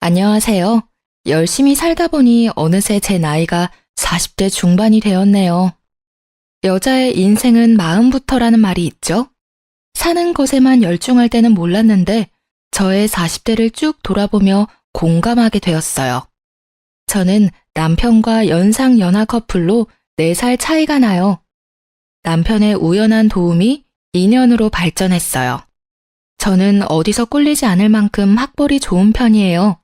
안녕하세요. 열심히 살다 보니 어느새 제 나이가 40대 중반이 되었네요. 여자의 인생은 마음부터라는 말이 있죠? 사는 것에만 열중할 때는 몰랐는데 저의 40대를 쭉 돌아보며 공감하게 되었어요. 저는 남편과 연상 연하 커플로 4살 차이가 나요. 남편의 우연한 도움이 인연으로 발전했어요. 저는 어디서 꿀리지 않을 만큼 학벌이 좋은 편이에요.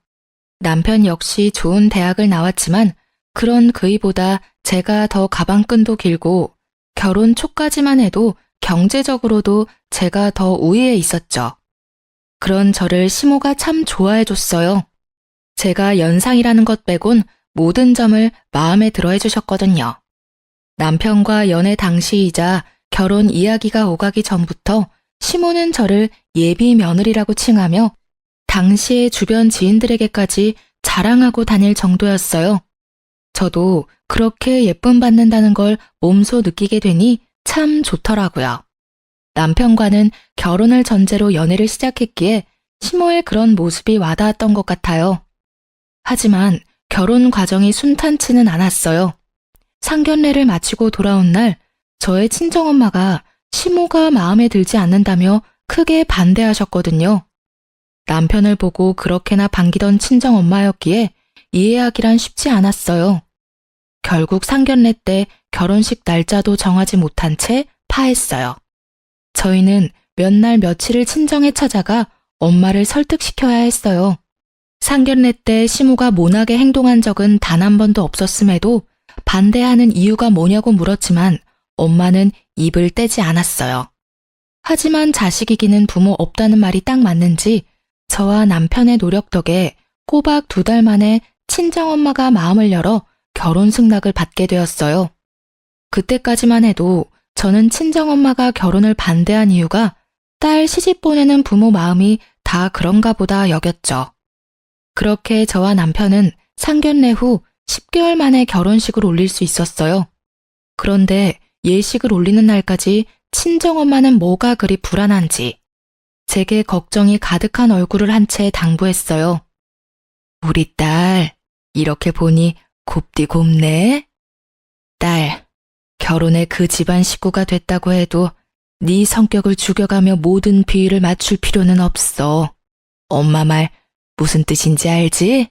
남편 역시 좋은 대학을 나왔지만 그런 그이보다 제가 더 가방끈도 길고 결혼 초까지만 해도 경제적으로도 제가 더 우위에 있었죠. 그런 저를 시모가 참 좋아해줬어요. 제가 연상이라는 것 빼곤 모든 점을 마음에 들어 해주셨거든요. 남편과 연애 당시이자 결혼 이야기가 오가기 전부터 시모는 저를 예비 며느리라고 칭하며 당시의 주변 지인들에게까지 자랑하고 다닐 정도였어요. 저도 그렇게 예쁨 받는다는 걸 몸소 느끼게 되니 참 좋더라고요. 남편과는 결혼을 전제로 연애를 시작했기에 시모의 그런 모습이 와닿았던 것 같아요. 하지만 결혼 과정이 순탄치는 않았어요. 상견례를 마치고 돌아온 날 저의 친정엄마가 시모가 마음에 들지 않는다며 크게 반대하셨거든요. 남편을 보고 그렇게나 반기던 친정엄마였기에 이해하기란 쉽지 않았어요. 결국 상견례 때 결혼식 날짜도 정하지 못한 채 파했어요. 저희는 몇 날 며칠을 친정에 찾아가 엄마를 설득시켜야 했어요. 상견례 때 시모가 모나게 행동한 적은 단 한 번도 없었음에도 반대하는 이유가 뭐냐고 물었지만 엄마는 입을 떼지 않았어요. 하지만 자식이기는 부모 없다는 말이 딱 맞는지 저와 남편의 노력 덕에 꼬박 2달 만에 친정엄마가 마음을 열어 결혼 승낙을 받게 되었어요. 그때까지만 해도 저는 친정엄마가 결혼을 반대한 이유가 딸 시집 보내는 부모 마음이 다 그런가 보다 여겼죠. 그렇게 저와 남편은 상견례 후 10개월 만에 결혼식을 올릴 수 있었어요. 그런데 예식을 올리는 날까지 친정엄마는 뭐가 그리 불안한지 제게 걱정이 가득한 얼굴을 한 채 당부했어요. 우리 딸, 이렇게 보니 곱디 곱네? 딸, 결혼에 그 집안 식구가 됐다고 해도 네 성격을 죽여가며 모든 비위를 맞출 필요는 없어. 엄마 말 무슨 뜻인지 알지?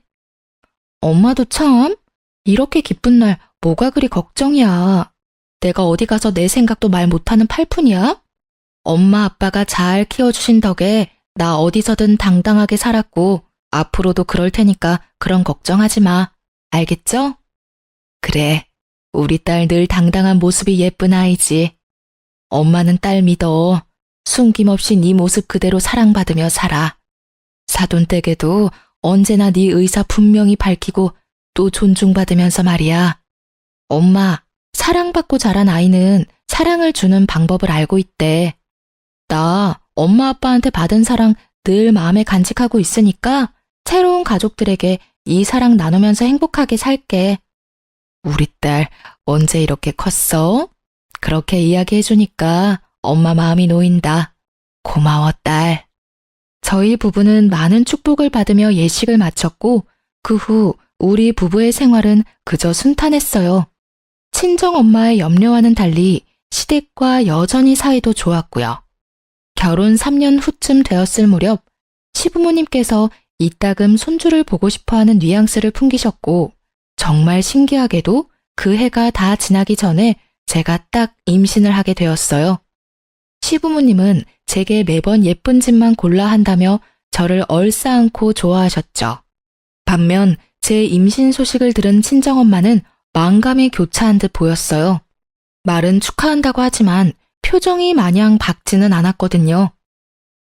엄마도 참, 이렇게 기쁜 날 뭐가 그리 걱정이야. 내가 어디 가서 내 생각도 말 못하는 팔푼이야? 엄마 아빠가 잘 키워주신 덕에 나 어디서든 당당하게 살았고 앞으로도 그럴 테니까 그런 걱정하지 마. 알겠죠? 그래, 우리 딸 늘 당당한 모습이 예쁜 아이지. 엄마는 딸 믿어. 숨김없이 네 모습 그대로 사랑받으며 살아. 사돈댁에도 언제나 네 의사 분명히 밝히고 또 존중받으면서 말이야. 엄마, 사랑받고 자란 아이는 사랑을 주는 방법을 알고 있대. 나 엄마 아빠한테 받은 사랑 늘 마음에 간직하고 있으니까 새로운 가족들에게 이 사랑 나누면서 행복하게 살게. 우리 딸 언제 이렇게 컸어? 그렇게 이야기해주니까 엄마 마음이 놓인다. 고마워 딸. 저희 부부는 많은 축복을 받으며 예식을 마쳤고 그 후 우리 부부의 생활은 그저 순탄했어요. 친정엄마의 염려와는 달리 시댁과 여전히 사이도 좋았고요. 결혼 3년 후쯤 되었을 무렵 시부모님께서 이따금 손주를 보고 싶어하는 뉘앙스를 풍기셨고 정말 신기하게도 그 해가 다 지나기 전에 제가 딱 임신을 하게 되었어요. 시부모님은 제게 매번 예쁜 집만 골라 한다며 저를 얼싸안고 좋아하셨죠. 반면 제 임신 소식을 들은 친정엄마는 만감이 교차한 듯 보였어요. 말은 축하한다고 하지만 표정이 마냥 밝지는 않았거든요.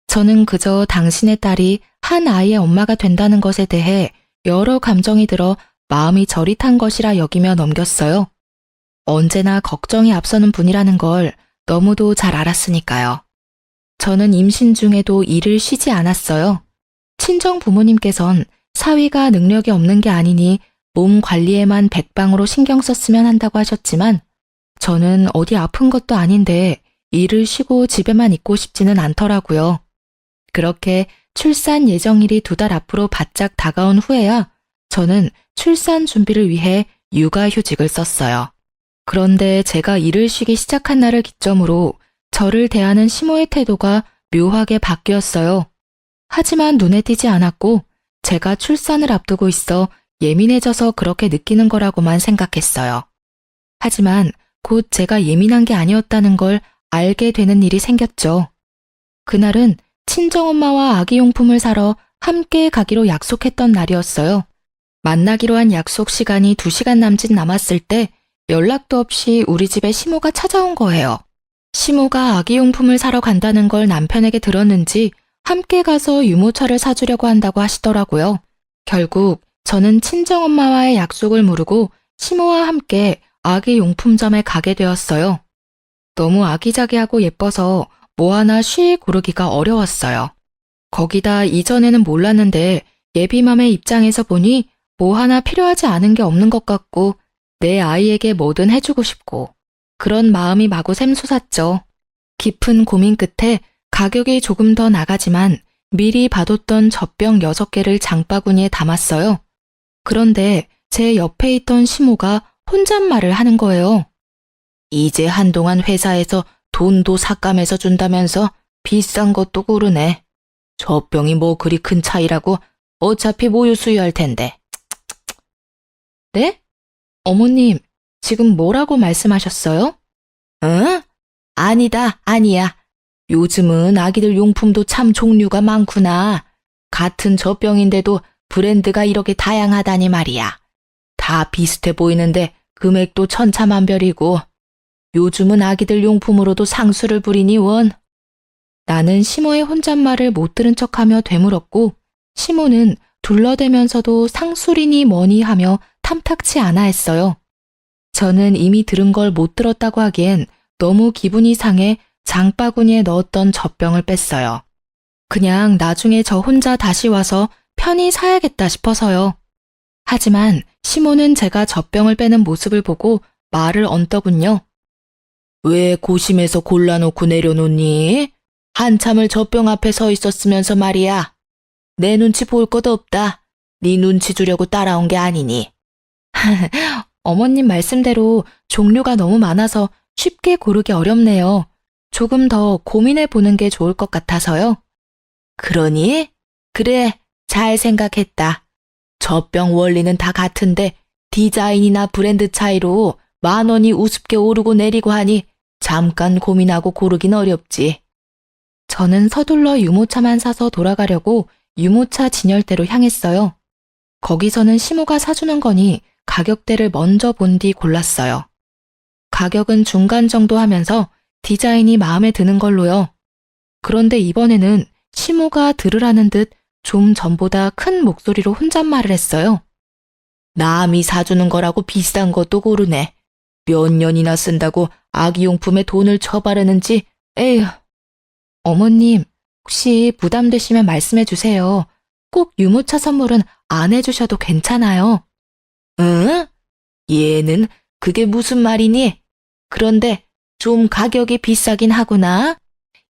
저는 그저 당신의 딸이 한 아이의 엄마가 된다는 것에 대해 여러 감정이 들어 마음이 저릿한 것이라 여기며 넘겼어요. 언제나 걱정이 앞서는 분이라는 걸 너무도 잘 알았으니까요. 저는 임신 중에도 일을 쉬지 않았어요. 친정 부모님께선 사위가 능력이 없는 게 아니니 몸 관리에만 백방으로 신경 썼으면 한다고 하셨지만 저는 어디 아픈 것도 아닌데 일을 쉬고 집에만 있고 싶지는 않더라고요. 그렇게 출산 예정일이 2달 앞으로 바짝 다가온 후에야 저는 출산 준비를 위해 육아휴직을 썼어요. 그런데 제가 일을 쉬기 시작한 날을 기점으로 저를 대하는 시모의 태도가 묘하게 바뀌었어요. 하지만 눈에 띄지 않았고 제가 출산을 앞두고 있어 예민해져서 그렇게 느끼는 거라고만 생각했어요. 하지만 곧 제가 예민한 게 아니었다는 걸 알게 되는 일이 생겼죠. 그날은 친정엄마와 아기용품을 사러 함께 가기로 약속했던 날이었어요. 만나기로 한 약속 시간이 2시간 남짓 남았을 때 연락도 없이 우리 집에 시모가 찾아온 거예요. 시모가 아기용품을 사러 간다는 걸 남편에게 들었는지 함께 가서 유모차를 사주려고 한다고 하시더라고요. 결국 저는 친정엄마와의 약속을 무르고 시모와 함께 아기용품점에 가게 되었어요. 너무 아기자기하고 예뻐서 뭐 하나 쉬이 고르기가 어려웠어요. 거기다 이전에는 몰랐는데 예비맘의 입장에서 보니 뭐 하나 필요하지 않은 게 없는 것 같고 내 아이에게 뭐든 해주고 싶고 그런 마음이 마구 샘솟았죠. 깊은 고민 끝에 가격이 조금 더 나가지만 미리 봐뒀던 젖병 6개를 장바구니에 담았어요. 그런데 제 옆에 있던 시모가 혼잣말을 하는 거예요. 이제 한동안 회사에서 돈도 삭감해서 준다면서 비싼 것도 고르네. 젖병이 뭐 그리 큰 차이라고 어차피 모유 수유할 텐데. 네? 어머님, 지금 뭐라고 말씀하셨어요? 응? 아니다, 아니야. 요즘은 아기들 용품도 참 종류가 많구나. 같은 젖병인데도 브랜드가 이렇게 다양하다니 말이야. 다 비슷해 보이는데 금액도 천차만별이고 요즘은 아기들 용품으로도 상수를 부리니 원. 나는 시모의 혼잣말을 못 들은 척하며 되물었고 시모는 둘러대면서도 상술이니 뭐니 하며 탐탁치 않아 했어요. 저는 이미 들은 걸 못 들었다고 하기엔 너무 기분이 상해 장바구니에 넣었던 젖병을 뺐어요. 그냥 나중에 저 혼자 다시 와서 편히 사야겠다 싶어서요. 하지만 시모는 제가 젖병을 빼는 모습을 보고 말을 얹더군요. 왜 고심해서 골라놓고 내려놓니? 한참을 젖병 앞에 서 있었으면서 말이야. 내 눈치 볼 것도 없다. 네 눈치 주려고 따라온 게 아니니. 어머님 말씀대로 종류가 너무 많아서 쉽게 고르기 어렵네요. 조금 더 고민해 보는 게 좋을 것 같아서요. 그러니? 그래, 잘 생각했다. 젖병 원리는 다 같은데 디자인이나 브랜드 차이로 10,000원이 우습게 오르고 내리고 하니 잠깐 고민하고 고르긴 어렵지. 저는 서둘러 유모차만 사서 돌아가려고 유모차 진열대로 향했어요. 거기서는 시모가 사주는 거니 가격대를 먼저 본 뒤 골랐어요. 가격은 중간 정도 하면서 디자인이 마음에 드는 걸로요. 그런데 이번에는 시모가 들으라는 듯 좀 전보다 큰 목소리로 혼잣말을 했어요. 남이 사주는 거라고 비싼 것도 고르네. 몇 년이나 쓴다고 아기용품에 돈을 쳐바르는지, 에휴. 어머님, 혹시 부담되시면 말씀해 주세요. 꼭 유모차 선물은 안 해주셔도 괜찮아요. 응? 얘는 그게 무슨 말이니? 그런데 좀 가격이 비싸긴 하구나.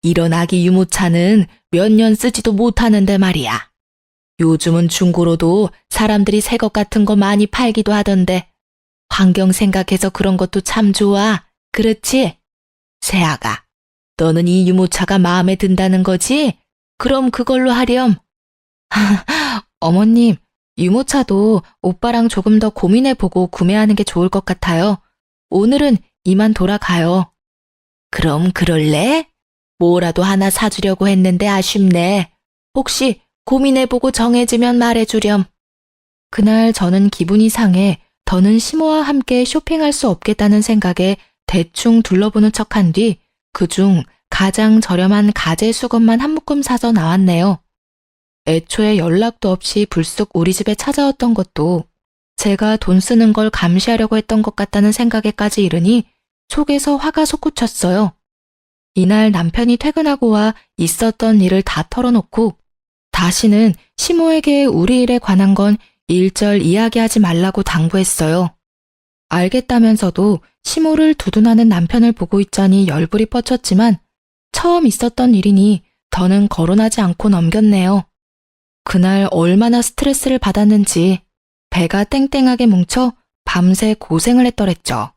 이런 아기 유모차는 몇 년 쓰지도 못하는데 말이야. 요즘은 중고로도 사람들이 새 것 같은 거 많이 팔기도 하던데 환경 생각해서 그런 것도 참 좋아. 그렇지? 세아가, 너는 이 유모차가 마음에 든다는 거지? 그럼 그걸로 하렴. 어머님, 유모차도 오빠랑 조금 더 고민해보고 구매하는 게 좋을 것 같아요. 오늘은 이만 돌아가요. 그럼 그럴래? 뭐라도 하나 사주려고 했는데 아쉽네. 혹시 고민해보고 정해지면 말해주렴. 그날 저는 기분이 상해 더는 시모와 함께 쇼핑할 수 없겠다는 생각에 대충 둘러보는 척한 뒤 그중 가장 저렴한 가재 수건만 한 묶음 사서 나왔네요. 애초에 연락도 없이 불쑥 우리 집에 찾아왔던 것도 제가 돈 쓰는 걸 감시하려고 했던 것 같다는 생각에까지 이르니 속에서 화가 솟구쳤어요. 이날 남편이 퇴근하고 와 있었던 일을 다 털어놓고 다시는 시모에게 우리 일에 관한 건 일절 이야기하지 말라고 당부했어요. 알겠다면서도 시모를 두둔하는 남편을 보고 있자니 열불이 뻗쳤지만 처음 있었던 일이니 더는 거론하지 않고 넘겼네요. 그날 얼마나 스트레스를 받았는지 배가 땡땡하게 뭉쳐 밤새 고생을 했더랬죠.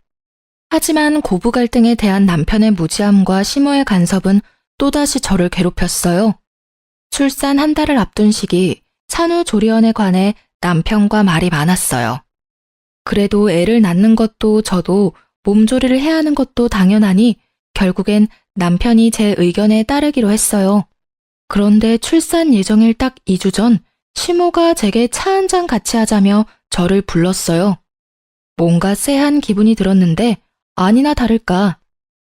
하지만 고부 갈등에 대한 남편의 무지함과 심호의 간섭은 또다시 저를 괴롭혔어요. 출산 한 달을 앞둔 시기 산후조리원에 관해 남편과 말이 많았어요. 그래도 애를 낳는 것도 저도 몸조리를 해야 하는 것도 당연하니 결국엔 남편이 제 의견에 따르기로 했어요. 그런데 출산 예정일 딱 2주 전 시모가 제게 차 한 잔 같이 하자며 저를 불렀어요. 뭔가 쎄한 기분이 들었는데 아니나 다를까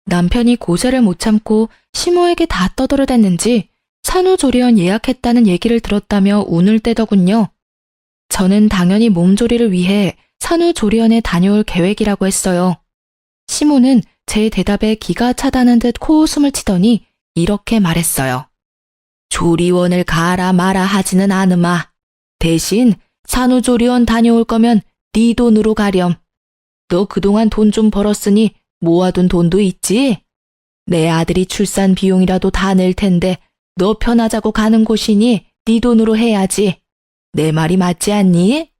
남편이 고세를 못 참고 시모에게 다 떠들어댔는지 산후조리원 예약했다는 얘기를 들었다며 운을 떼더군요. 저는 당연히 몸조리를 위해 산후조리원에 다녀올 계획이라고 했어요. 시모는 제 대답에 기가 차다는 듯 코웃음을 치더니 이렇게 말했어요. 조리원을 가라 마라 하지는 않으마. 대신 산후조리원 다녀올 거면 네 돈으로 가렴. 너 그동안 돈 좀 벌었으니 모아둔 돈도 있지? 내 아들이 출산 비용이라도 다 낼 텐데 너 편하자고 가는 곳이니 네 돈으로 해야지. 내 말이 맞지 않니?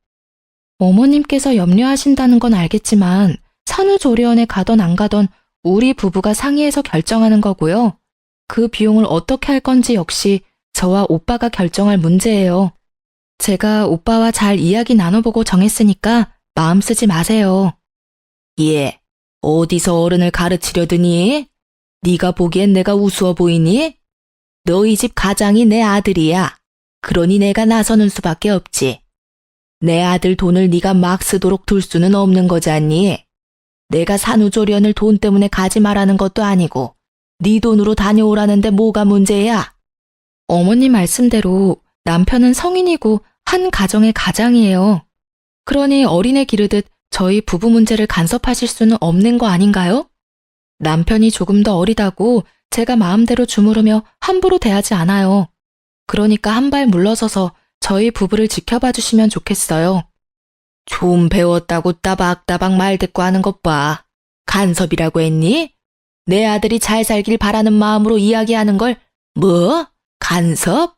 어머님께서 염려하신다는 건 알겠지만 산후조리원에 가던 안 가던 우리 부부가 상의해서 결정하는 거고요. 그 비용을 어떻게 할 건지 역시 저와 오빠가 결정할 문제예요. 제가 오빠와 잘 이야기 나눠보고 정했으니까 마음 쓰지 마세요. 예, 어디서 어른을 가르치려드니? 네가 보기엔 내가 우스워 보이니? 너희 집 가장이 내 아들이야. 그러니 내가 나서는 수밖에 없지. 내 아들 돈을 네가 막 쓰도록 둘 수는 없는 거잖니. 내가 산후조리원을 돈 때문에 가지 말라는 것도 아니고 네 돈으로 다녀오라는데 뭐가 문제야? 어머님 말씀대로 남편은 성인이고 한 가정의 가장이에요. 그러니 어린애 기르듯 저희 부부 문제를 간섭하실 수는 없는 거 아닌가요? 남편이 조금 더 어리다고 제가 마음대로 주무르며 함부로 대하지 않아요. 그러니까 한 발 물러서서 저희 부부를 지켜봐 주시면 좋겠어요. 좀 배웠다고 따박따박 말 듣고 하는 것 봐. 간섭이라고 했니? 내 아들이 잘 살길 바라는 마음으로 이야기하는 걸 뭐? 간섭?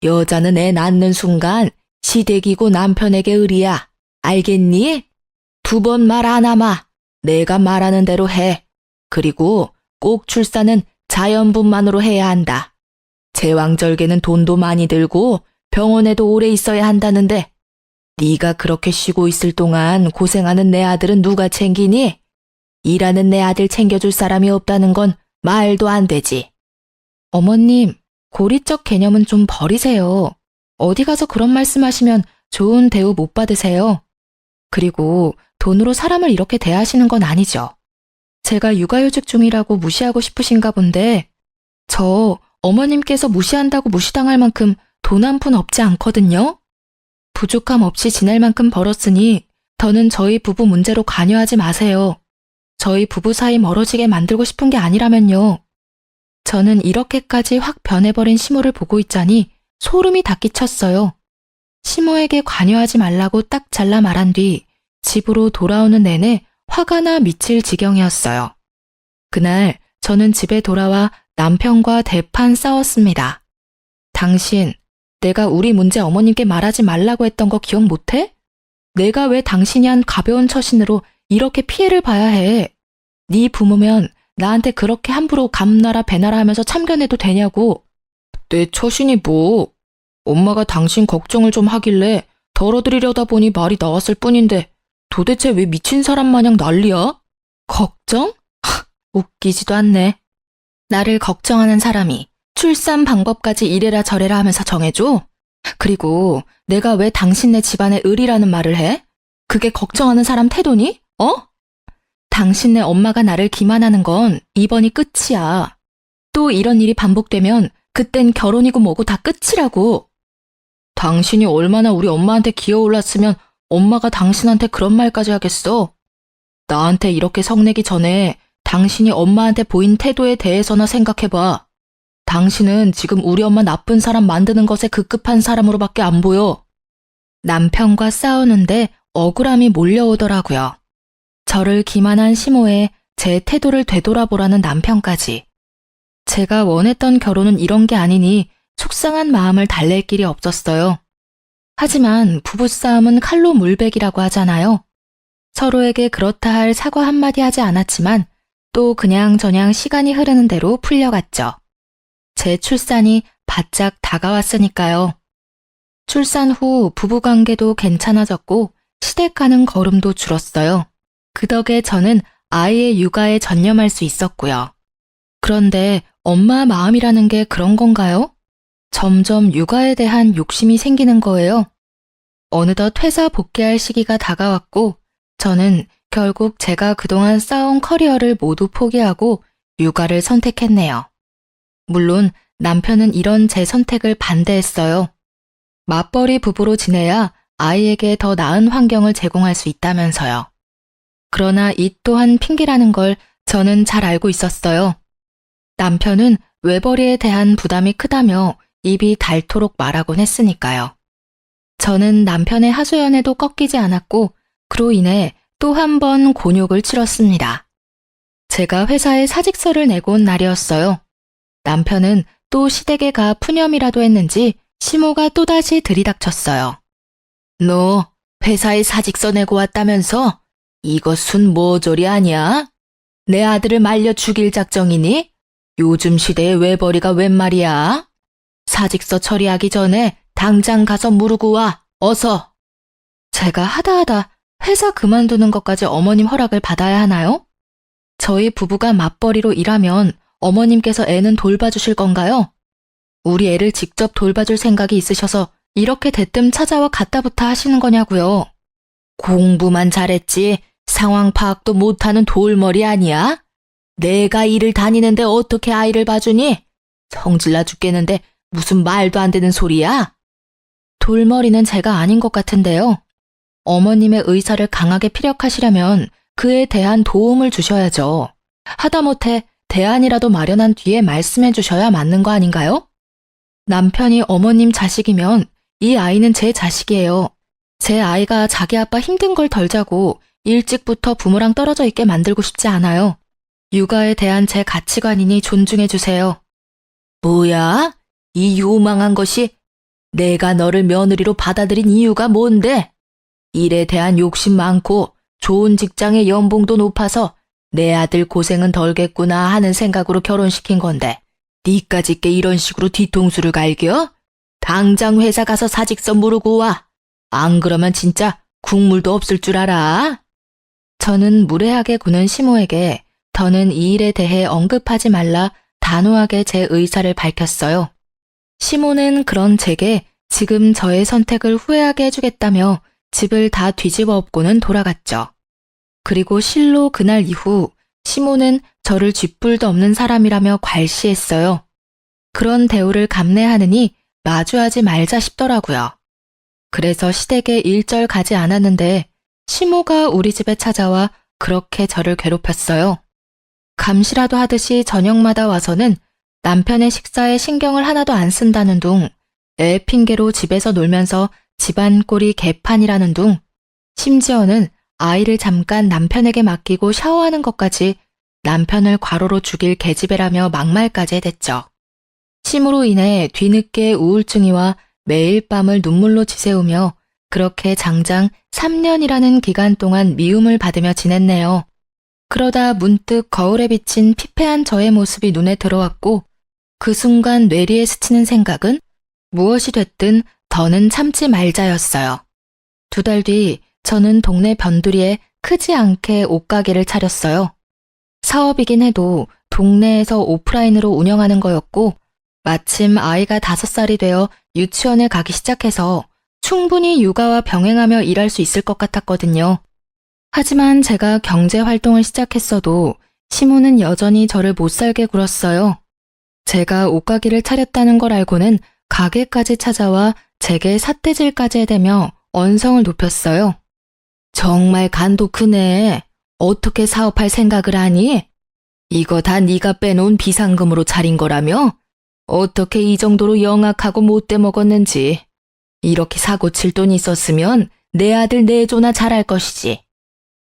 여자는 애 낳는 순간 시댁이고 남편에게 의리야. 알겠니? 2번 말 안 하마. 내가 말하는 대로 해. 그리고 꼭 출산은 자연분만으로 해야 한다. 제왕절개는 돈도 많이 들고 병원에도 오래 있어야 한다는데 네가 그렇게 쉬고 있을 동안 고생하는 내 아들은 누가 챙기니? 일하는 내 아들 챙겨줄 사람이 없다는 건 말도 안 되지. 어머님, 고리적 개념은 좀 버리세요. 어디 가서 그런 말씀하시면 좋은 대우 못 받으세요. 그리고 돈으로 사람을 이렇게 대하시는 건 아니죠. 제가 육아휴직 중이라고 무시하고 싶으신가 본데 저 어머님께서 무시한다고 무시당할 만큼 돈 한 푼 없지 않거든요. 부족함 없이 지낼 만큼 벌었으니 더는 저희 부부 문제로 관여하지 마세요. 저희 부부 사이 멀어지게 만들고 싶은 게 아니라면요. 저는 이렇게까지 확 변해버린 시모를 보고 있자니 소름이 다 끼쳤어요. 시모에게 관여하지 말라고 딱 잘라 말한 뒤 집으로 돌아오는 내내 화가 나 미칠 지경이었어요. 그날 저는 집에 돌아와 남편과 대판 싸웠습니다. 당신, 내가 우리 문제 어머님께 말하지 말라고 했던 거 기억 못해? 내가 왜 당신이 한 가벼운 처신으로 이렇게 피해를 봐야 해? 네 부모면 나한테 그렇게 함부로 감나라 배나라 하면서 참견해도 되냐고. 내 처신이 뭐? 엄마가 당신 걱정을 좀 하길래 덜어드리려다 보니 말이 나왔을 뿐인데 도대체 왜 미친 사람 마냥 난리야? 걱정? 웃기지도 않네. 나를 걱정하는 사람이 출산 방법까지 이래라 저래라 하면서 정해줘? 그리고 내가 왜 당신네 집안의 을이라는 말을 해? 그게 걱정하는 사람 태도니? 어? 당신네 엄마가 나를 기만하는 건 이번이 끝이야. 또 이런 일이 반복되면 그땐 결혼이고 뭐고 다 끝이라고. 당신이 얼마나 우리 엄마한테 기어올랐으면 엄마가 당신한테 그런 말까지 하겠어? 나한테 이렇게 성내기 전에 당신이 엄마한테 보인 태도에 대해서나 생각해봐. 당신은 지금 우리 엄마 나쁜 사람 만드는 것에 급급한 사람으로밖에 안 보여. 남편과 싸우는데 억울함이 몰려오더라고요. 저를 기만한 시모에 제 태도를 되돌아보라는 남편까지. 제가 원했던 결혼은 이런 게 아니니 속상한 마음을 달랠 길이 없었어요. 하지만 부부싸움은 칼로 물베기라고 하잖아요. 서로에게 그렇다 할 사과 한마디 하지 않았지만 또 그냥저냥 시간이 흐르는 대로 풀려갔죠. 제 출산이 바짝 다가왔으니까요. 출산 후 부부관계도 괜찮아졌고 시댁 가는 걸음도 줄었어요. 그 덕에 저는 아이의 육아에 전념할 수 있었고요. 그런데 엄마 마음이라는 게 그런 건가요? 점점 육아에 대한 욕심이 생기는 거예요. 어느덧 회사 복귀할 시기가 다가왔고 저는 결국 제가 그동안 쌓아온 커리어를 모두 포기하고 육아를 선택했네요. 물론 남편은 이런 제 선택을 반대했어요. 맞벌이 부부로 지내야 아이에게 더 나은 환경을 제공할 수 있다면서요. 그러나 이 또한 핑계라는 걸 저는 잘 알고 있었어요. 남편은 외벌이에 대한 부담이 크다며 입이 닳도록 말하곤 했으니까요. 저는 남편의 하소연에도 꺾이지 않았고 그로 인해 또 한 번 곤욕을 치렀습니다. 제가 회사에 사직서를 내고 온 날이었어요. 남편은 또 시댁에 가 푸념이라도 했는지 시모가 또다시 들이닥쳤어요. 너 회사에 사직서 내고 왔다면서? 이것은 모조리 아니야? 내 아들을 말려 죽일 작정이니? 요즘 시대에 외벌이가 웬 말이야? 사직서 처리하기 전에 당장 가서 무르고 와, 어서. 제가 하다하다 회사 그만두는 것까지 어머님 허락을 받아야 하나요? 저희 부부가 맞벌이로 일하면 어머님께서 애는 돌봐주실 건가요? 우리 애를 직접 돌봐줄 생각이 있으셔서 이렇게 대뜸 찾아와 갖다부터 하시는 거냐고요. 공부만 잘했지 상황 파악도 못하는 돌머리 아니야? 내가 일을 다니는데 어떻게 아이를 봐주니? 성질나 죽겠는데 무슨 말도 안 되는 소리야? 돌머리는 제가 아닌 것 같은데요. 어머님의 의사를 강하게 피력하시려면 그에 대한 도움을 주셔야죠. 하다못해 대안이라도 마련한 뒤에 말씀해 주셔야 맞는 거 아닌가요? 남편이 어머님 자식이면 이 아이는 제 자식이에요. 제 아이가 자기 아빠 힘든 걸 덜 자고 일찍부터 부모랑 떨어져 있게 만들고 싶지 않아요. 육아에 대한 제 가치관이니 존중해 주세요. 뭐야? 이 요망한 것이 내가 너를 며느리로 받아들인 이유가 뭔데? 일에 대한 욕심 많고 좋은 직장의 연봉도 높아서 내 아들 고생은 덜겠구나 하는 생각으로 결혼시킨 건데 니까짓게 이런 식으로 뒤통수를 갈겨? 당장 회사 가서 사직서 무르고 와. 안 그러면 진짜 국물도 없을 줄 알아. 저는 무례하게 구는 시모에게 더는 이 일에 대해 언급하지 말라 단호하게 제 의사를 밝혔어요. 시모는 그런 제게 지금 저의 선택을 후회하게 해주겠다며 집을 다 뒤집어 엎고는 돌아갔죠. 그리고 실로 그날 이후 시모는 저를 쥐뿔도 없는 사람이라며 괄시했어요. 그런 대우를 감내하느니 마주하지 말자 싶더라고요. 그래서 시댁에 일절 가지 않았는데 시모가 우리 집에 찾아와 그렇게 저를 괴롭혔어요. 감시라도 하듯이 저녁마다 와서는 남편의 식사에 신경을 하나도 안 쓴다는 둥, 애 핑계로 집에서 놀면서 집안 꼴이 개판이라는 둥, 심지어는 아이를 잠깐 남편에게 맡기고 샤워하는 것까지 남편을 과로로 죽일 계집애라며 막말까지 해댔죠. 심으로 인해 뒤늦게 우울증이 와 매일 밤을 눈물로 지새우며 그렇게 장장 3년이라는 기간 동안 미움을 받으며 지냈네요. 그러다 문득 거울에 비친 피폐한 저의 모습이 눈에 들어왔고 그 순간 뇌리에 스치는 생각은 무엇이 됐든 더는 참지 말자였어요. 2달 뒤 저는 동네 변두리에 크지 않게 옷가게를 차렸어요. 사업이긴 해도 동네에서 오프라인으로 운영하는 거였고 마침 아이가 5살이 되어 유치원에 가기 시작해서 충분히 육아와 병행하며 일할 수 있을 것 같았거든요. 하지만 제가 경제활동을 시작했어도 시모는 여전히 저를 못살게 굴었어요. 제가 옷가게를 차렸다는 걸 알고는 가게까지 찾아와 제게 삿대질까지 해대며 언성을 높였어요. 정말 간도 크네. 어떻게 사업할 생각을 하니? 이거 다 네가 빼놓은 비상금으로 차린 거라며? 어떻게 이 정도로 영악하고 못돼 먹었는지. 이렇게 사고 칠 돈이 있었으면 내 아들 내조나 잘할 것이지.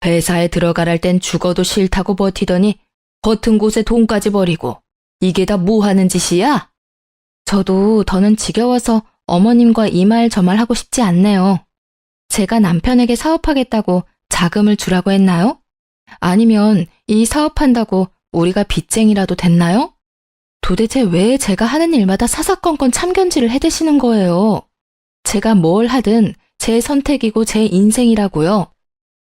회사에 들어가랄 땐 죽어도 싫다고 버티더니 버튼 곳에 돈까지 버리고 이게 다 뭐 하는 짓이야? 저도 더는 지겨워서 어머님과 이 말 저 말 하고 싶지 않네요. 제가 남편에게 사업하겠다고 자금을 주라고 했나요? 아니면 이 사업한다고 우리가 빚쟁이라도 됐나요? 도대체 왜 제가 하는 일마다 사사건건 참견질을 해대시는 거예요? 제가 뭘 하든 제 선택이고 제 인생이라고요.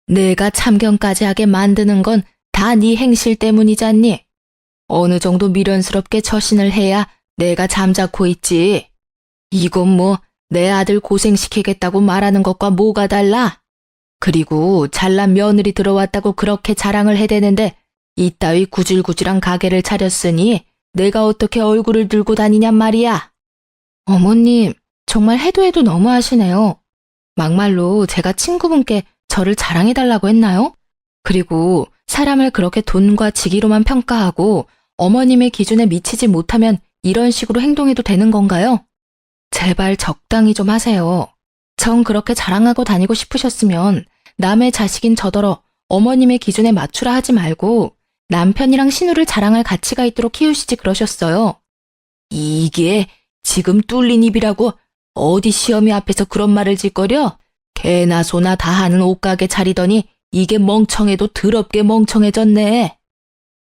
내가 참견까지 하게 만드는 건 다 네 행실 때문이잖니. 어느 정도 미련스럽게 처신을 해야 내가 잠자코 있지. 이건 뭐 내 아들 고생시키겠다고 말하는 것과 뭐가 달라? 그리고 잘난 며느리 들어왔다고 그렇게 자랑을 해대는데 이따위 구질구질한 가게를 차렸으니 내가 어떻게 얼굴을 들고 다니냔 말이야. 어머님, 정말 해도 해도 너무하시네요. 막말로 제가 친구분께 저를 자랑해달라고 했나요? 그리고 사람을 그렇게 돈과 직위로만 평가하고 어머님의 기준에 미치지 못하면 이런 식으로 행동해도 되는 건가요? 제발 적당히 좀 하세요. 전 그렇게 자랑하고 다니고 싶으셨으면 남의 자식인 저더러 어머님의 기준에 맞추라 하지 말고 남편이랑 신우를 자랑할 가치가 있도록 키우시지 그러셨어요. 이게 지금 뚫린 입이라고 어디 시어미 앞에서 그런 말을 짓거려? 개나 소나 다 하는 옷가게 차리더니 이게 멍청해도 더럽게 멍청해졌네.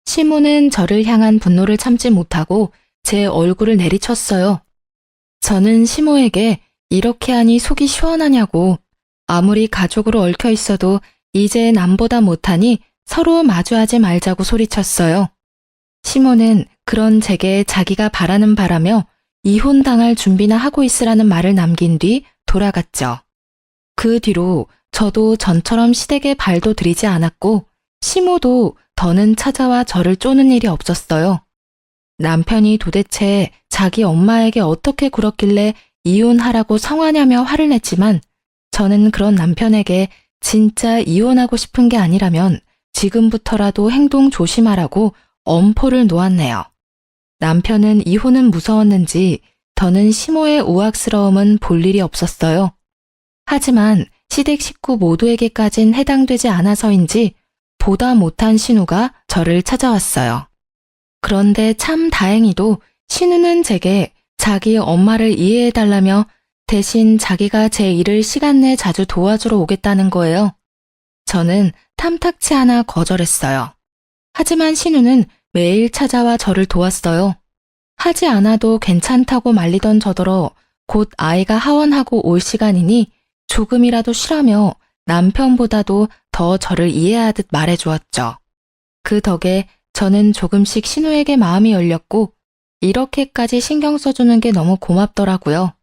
시모는 저를 향한 분노를 참지 못하고 제 얼굴을 내리쳤어요. 저는 시모에게 이렇게 하니 속이 시원하냐고, 아무리 가족으로 얽혀 있어도 이제 남보다 못하니 서로 마주하지 말자고 소리쳤어요. 시모는 그런 제게 자기가 바라는 바라며 이혼당할 준비나 하고 있으라는 말을 남긴 뒤 돌아갔죠. 그 뒤로 저도 전처럼 시댁에 발도 들이지 않았고 시모도 더는 찾아와 저를 쪼는 일이 없었어요. 남편이 도대체 자기 엄마에게 어떻게 굴었길래 이혼하라고 성화냐며 화를 냈지만 저는 그런 남편에게 진짜 이혼하고 싶은 게 아니라면 지금부터라도 행동 조심하라고 엄포를 놓았네요. 남편은 이혼은 무서웠는지 더는 시모의 우악스러움은 볼 일이 없었어요. 하지만 시댁 식구 모두에게까진 해당되지 않아서인지 보다 못한 신우가 저를 찾아왔어요. 그런데 참 다행히도 신우는 제게 자기 엄마를 이해해달라며 대신 자기가 제 일을 시간 내 자주 도와주러 오겠다는 거예요. 저는 탐탁치 않아 거절했어요. 하지만 신우는 매일 찾아와 저를 도왔어요. 하지 않아도 괜찮다고 말리던 저더러 곧 아이가 하원하고 올 시간이니 조금이라도 쉬라며 남편보다도 더 저를 이해하듯 말해주었죠. 그 덕에 저는 조금씩 신우에게 마음이 열렸고 이렇게까지 신경 써주는 게 너무 고맙더라고요.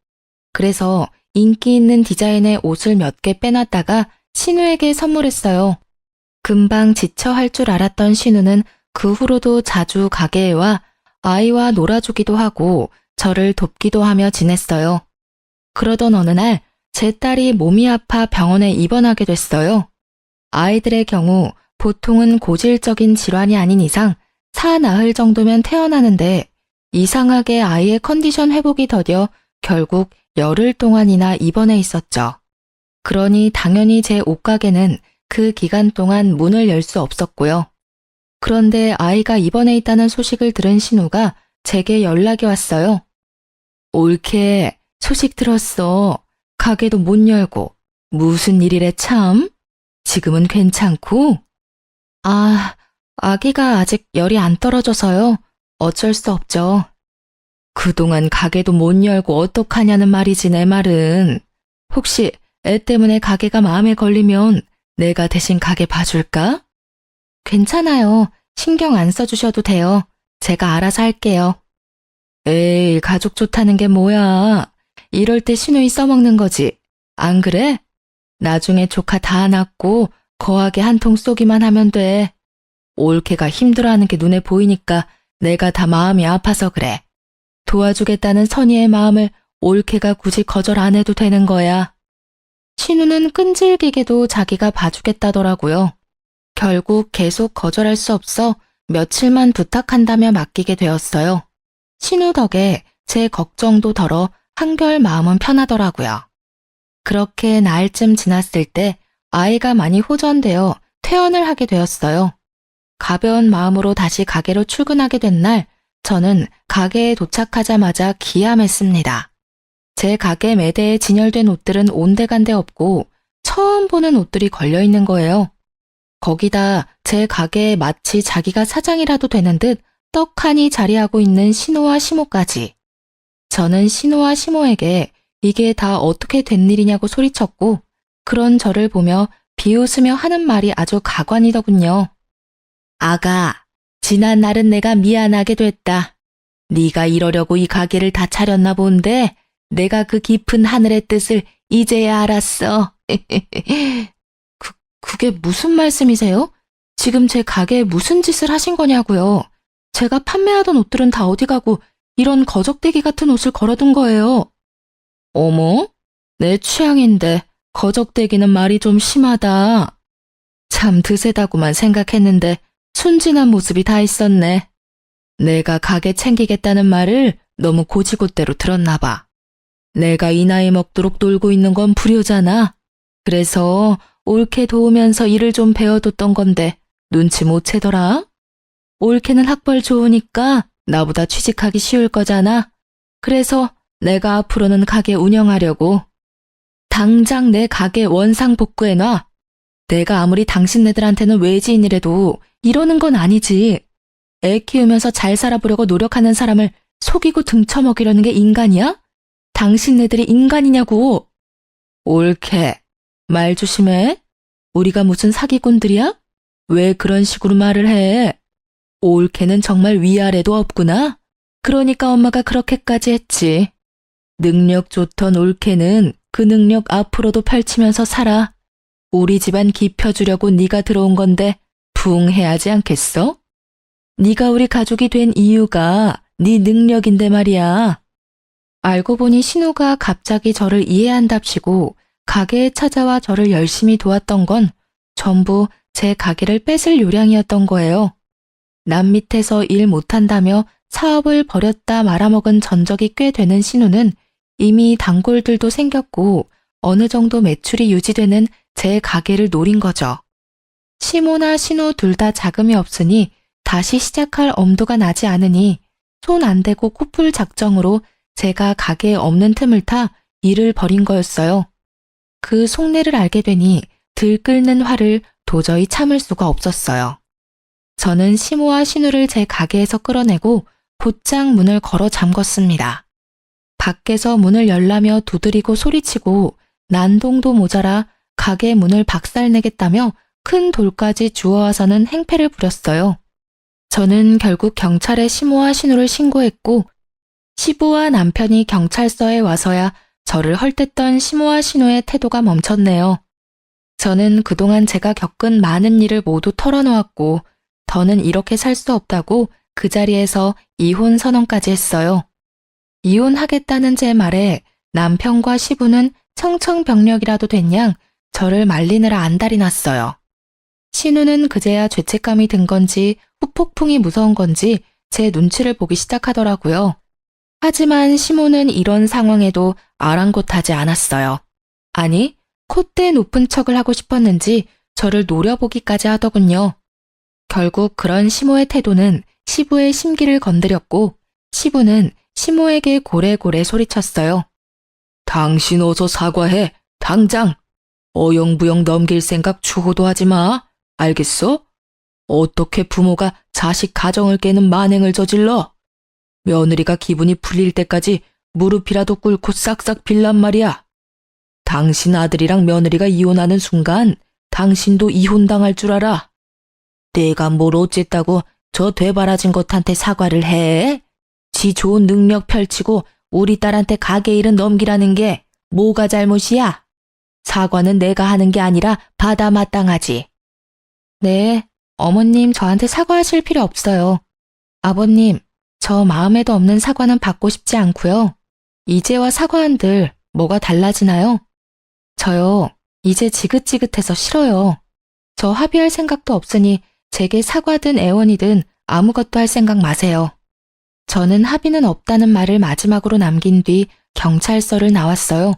그래서 인기 있는 디자인의 옷을 몇 개 빼놨다가 신우에게 선물했어요. 금방 지쳐 할 줄 알았던 신우는 그 후로도 자주 가게에 와 아이와 놀아주기도 하고 저를 돕기도 하며 지냈어요. 그러던 어느 날 제 딸이 몸이 아파 병원에 입원하게 됐어요. 아이들의 경우 보통은 고질적인 질환이 아닌 이상 사나흘 정도면 퇴원하는데 이상하게 아이의 컨디션 회복이 더뎌 결국 열흘 동안이나 입원해 있었죠. 그러니 당연히 제 옷가게는 그 기간 동안 문을 열 수 없었고요. 그런데 아이가 입원해 있다는 소식을 들은 신우가 제게 연락이 왔어요. 옳게 소식 들었어. 가게도 못 열고 무슨 일이래 참? 지금은 괜찮고? 아기가 아직 열이 안 떨어져서요. 어쩔 수 없죠. 그동안 가게도 못 열고 어떡하냐는 말이지 내 말은. 혹시 애 때문에 가게가 마음에 걸리면 내가 대신 가게 봐줄까? 괜찮아요. 신경 안 써주셔도 돼요. 제가 알아서 할게요. 에이, 가족 좋다는 게 뭐야. 이럴 때 시누이 써먹는 거지. 안 그래? 나중에 조카 다 낳고 거하게 한 통 쏘기만 하면 돼. 올케가 힘들어하는 게 눈에 보이니까 내가 다 마음이 아파서 그래. 도와주겠다는 선의의 마음을 올케가 굳이 거절 안 해도 되는 거야. 신우는 끈질기게도 자기가 봐주겠다더라고요. 결국 계속 거절할 수 없어 며칠만 부탁한다며 맡기게 되었어요. 신우 덕에 제 걱정도 덜어 한결 마음은 편하더라고요. 그렇게 나흘쯤 지났을 때 아이가 많이 호전되어 퇴원을 하게 되었어요. 가벼운 마음으로 다시 가게로 출근하게 된 날 저는 가게에 도착하자마자 기함했습니다. 제 가게 매대에 진열된 옷들은 온데간데 없고 처음 보는 옷들이 걸려있는 거예요. 거기다 제 가게에 마치 자기가 사장이라도 되는 듯 떡하니 자리하고 있는 신호와 시모까지. 저는 신호와 시모에게 이게 다 어떻게 된 일이냐고 소리쳤고 그런 저를 보며 비웃으며 하는 말이 아주 가관이더군요. 아가, 지난 날은 내가 미안하게 됐다. 네가 이러려고 이 가게를 다 차렸나 본데 내가 그 깊은 하늘의 뜻을 이제야 알았어. 그게 무슨 말씀이세요? 지금 제 가게에 무슨 짓을 하신 거냐고요. 제가 판매하던 옷들은 다 어디 가고 이런 거적대기 같은 옷을 걸어둔 거예요. 어머? 내 취향인데 거적대기는 말이 좀 심하다. 참 드세다고만 생각했는데 순진한 모습이 다 있었네. 내가 가게 챙기겠다는 말을 너무 고지곳대로 들었나 봐. 내가 이 나이 먹도록 놀고 있는 건 불효잖아. 그래서 옳게 도우면서 일을 좀 배워뒀던 건데 눈치 못 채더라. 옳게는 학벌 좋으니까 나보다 취직하기 쉬울 거잖아. 그래서 내가 앞으로는 가게 운영하려고. 당장 내 가게 원상 복구해놔. 내가 아무리 당신네들한테는 외지인이라도 이러는 건 아니지. 애 키우면서 잘 살아보려고 노력하는 사람을 속이고 등쳐먹이려는 게 인간이야? 당신네들이 인간이냐고. 옳게. 말 조심해. 우리가 무슨 사기꾼들이야? 왜 그런 식으로 말을 해? 옳게는 정말 위아래도 없구나. 그러니까 엄마가 그렇게까지 했지. 능력 좋던 옳게는 그 능력 앞으로도 펼치면서 살아. 우리 집안 깊혀주려고 네가 들어온 건데 붕 해야지 않겠어? 네가 우리 가족이 된 이유가 네 능력인데 말이야. 알고 보니 신우가 갑자기 저를 이해한답시고 가게에 찾아와 저를 열심히 도왔던 건 전부 제 가게를 뺏을 요량이었던 거예요. 남 밑에서 일 못한다며 사업을 버렸다 말아먹은 전적이 꽤 되는 신우는 이미 단골들도 생겼고 어느 정도 매출이 유지되는 제 가게를 노린 거죠. 시모나 신우 둘 다 자금이 없으니 다시 시작할 엄두가 나지 않으니 손 안 대고 코풀 작정으로 제가 가게에 없는 틈을 타 일을 벌인 거였어요. 그 속내를 알게 되니 들끓는 화를 도저히 참을 수가 없었어요. 저는 시모와 신우를 제 가게에서 끌어내고 곧장 문을 걸어 잠궜습니다. 밖에서 문을 열라며 두드리고 소리치고 난동도 모자라 가게 문을 박살내겠다며 큰 돌까지 주워와서는 행패를 부렸어요. 저는 결국 경찰에 시모와 신우를 신고했고 시부와 남편이 경찰서에 와서야 저를 헐뜯던 시모와 신우의 태도가 멈췄네요. 저는 그동안 제가 겪은 많은 일을 모두 털어놓았고 더는 이렇게 살 수 없다고 그 자리에서 이혼 선언까지 했어요. 이혼하겠다는 제 말에 남편과 시부는 청청병력이라도 된 양 저를 말리느라 안달이 났어요. 신우는 그제야 죄책감이 든 건지 후폭풍이 무서운 건지 제 눈치를 보기 시작하더라고요. 하지만 시모는 이런 상황에도 아랑곳하지 않았어요. 아니, 콧대 높은 척을 하고 싶었는지 저를 노려보기까지 하더군요. 결국 그런 시모의 태도는 시부의 심기를 건드렸고 시부는 시모에게 고래고래 소리쳤어요. 당신 어서 사과해, 당장. 어영부영 넘길 생각 추호도 하지 마. 알겠어? 어떻게 부모가 자식 가정을 깨는 만행을 저질러? 며느리가 기분이 풀릴 때까지 무릎이라도 꿇고 싹싹 빌란 말이야. 당신 아들이랑 며느리가 이혼하는 순간 당신도 이혼당할 줄 알아. 내가 뭘 어쨌다고 저 되바라진 것한테 사과를 해? 지 좋은 능력 펼치고 우리 딸한테 가게 일은 넘기라는 게 뭐가 잘못이야? 사과는 내가 하는 게 아니라 받아 마땅하지. 네, 어머님 저한테 사과하실 필요 없어요. 아버님, 저 마음에도 없는 사과는 받고 싶지 않고요. 이제와 사과한들 뭐가 달라지나요? 저요, 이제 지긋지긋해서 싫어요. 저 합의할 생각도 없으니 제게 사과든 애원이든 아무것도 할 생각 마세요. 저는 합의는 없다는 말을 마지막으로 남긴 뒤 경찰서를 나왔어요.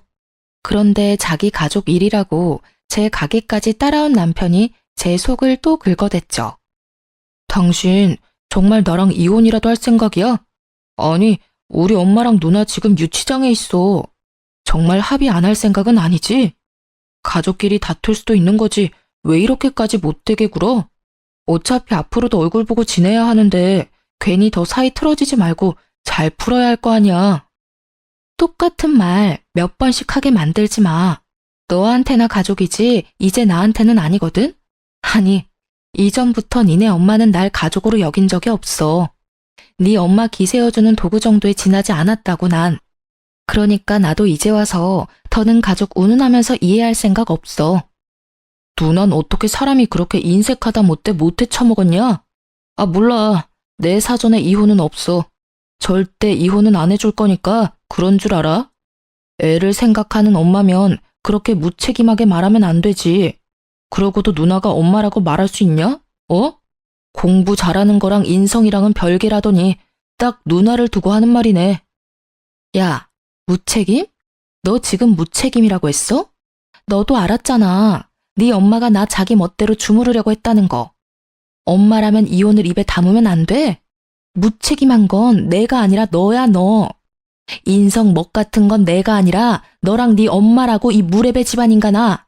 그런데 자기 가족 일이라고 제 가게까지 따라온 남편이 제 속을 또 긁어댔죠. 당신 정말 나랑 이혼이라도 할 생각이야? 아니, 우리 엄마랑 누나 지금 유치장에 있어. 정말 합의 안 할 생각은 아니지? 가족끼리 다툴 수도 있는 거지. 왜 이렇게까지 못되게 굴어? 어차피 앞으로도 얼굴 보고 지내야 하는데 괜히 더 사이 틀어지지 말고 잘 풀어야 할 거 아니야. 똑같은 말 몇 번씩 하게 만들지 마. 너한테나 가족이지 이제 나한테는 아니거든? 아니, 이전부터 니네 엄마는 날 가족으로 여긴 적이 없어. 네 엄마 기세어주는 도구 정도에 지나지 않았다고 난. 그러니까 나도 이제 와서 더는 가족 운운하면서 이해할 생각 없어. 누난 어떻게 사람이 그렇게 인색하다 못돼 못해 처먹었냐? 아, 몰라. 내 사전에 이혼은 없어. 절대 이혼은 안 해줄 거니까 그런 줄 알아? 애를 생각하는 엄마면 그렇게 무책임하게 말하면 안 되지. 그러고도 누나가 엄마라고 말할 수 있냐? 어? 공부 잘하는 거랑 인성이랑은 별개라더니 딱 누나를 두고 하는 말이네. 야, 무책임? 너 지금 무책임이라고 했어? 너도 알았잖아. 네 엄마가 나 자기 멋대로 주무르려고 했다는 거. 엄마라면 이혼을 입에 담으면 안 돼? 무책임한 건 내가 아니라 너야, 너. 인성 멋 같은 건 내가 아니라 너랑 네 엄마라고 이 무례배 집안인가나.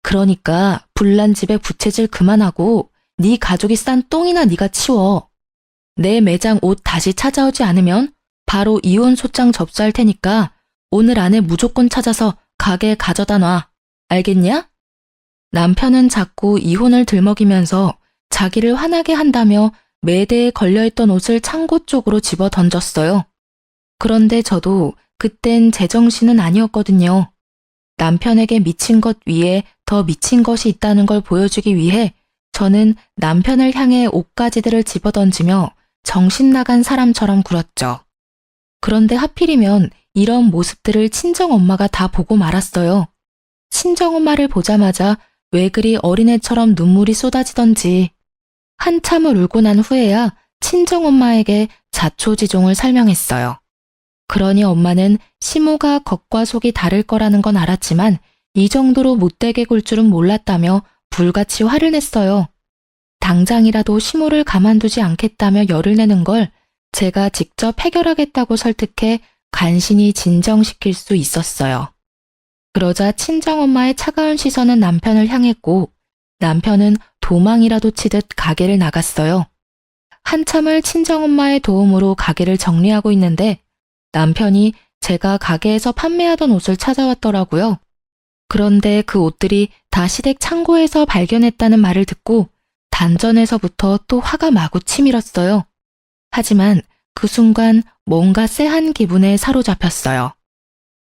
그러니까 불난 집에 부채질 그만하고 네 가족이 싼 똥이나 네가 치워. 내 매장 옷 다시 찾아오지 않으면 바로 이혼 소장 접수할 테니까 오늘 안에 무조건 찾아서 가게에 가져다 놔. 알겠냐? 남편은 자꾸 이혼을 들먹이면서 자기를 화나게 한다며 매대에 걸려있던 옷을 창고 쪽으로 집어 던졌어요. 그런데 저도 그땐 제정신은 아니었거든요. 남편에게 미친 것 위에 더 미친 것이 있다는 걸 보여주기 위해 저는 남편을 향해 옷가지들을 집어던지며 정신 나간 사람처럼 굴었죠. 그런데 하필이면 이런 모습들을 친정엄마가 다 보고 말았어요. 친정엄마를 보자마자 왜 그리 어린애처럼 눈물이 쏟아지던지. 한참을 울고 난 후에야 친정엄마에게 자초지종을 설명했어요. 그러니 엄마는 시모가 겉과 속이 다를 거라는 건 알았지만 이 정도로 못되게 굴 줄은 몰랐다며 불같이 화를 냈어요. 당장이라도 시모를 가만두지 않겠다며 열을 내는 걸 제가 직접 해결하겠다고 설득해 간신히 진정시킬 수 있었어요. 그러자 친정엄마의 차가운 시선은 남편을 향했고 남편은 도망이라도 치듯 가게를 나갔어요. 한참을 친정엄마의 도움으로 가게를 정리하고 있는데 남편이 제가 가게에서 판매하던 옷을 찾아왔더라고요. 그런데 그 옷들이 다 시댁 창고에서 발견했다는 말을 듣고 단전에서부터 또 화가 마구 치밀었어요. 하지만 그 순간 뭔가 쎄한 기분에 사로잡혔어요.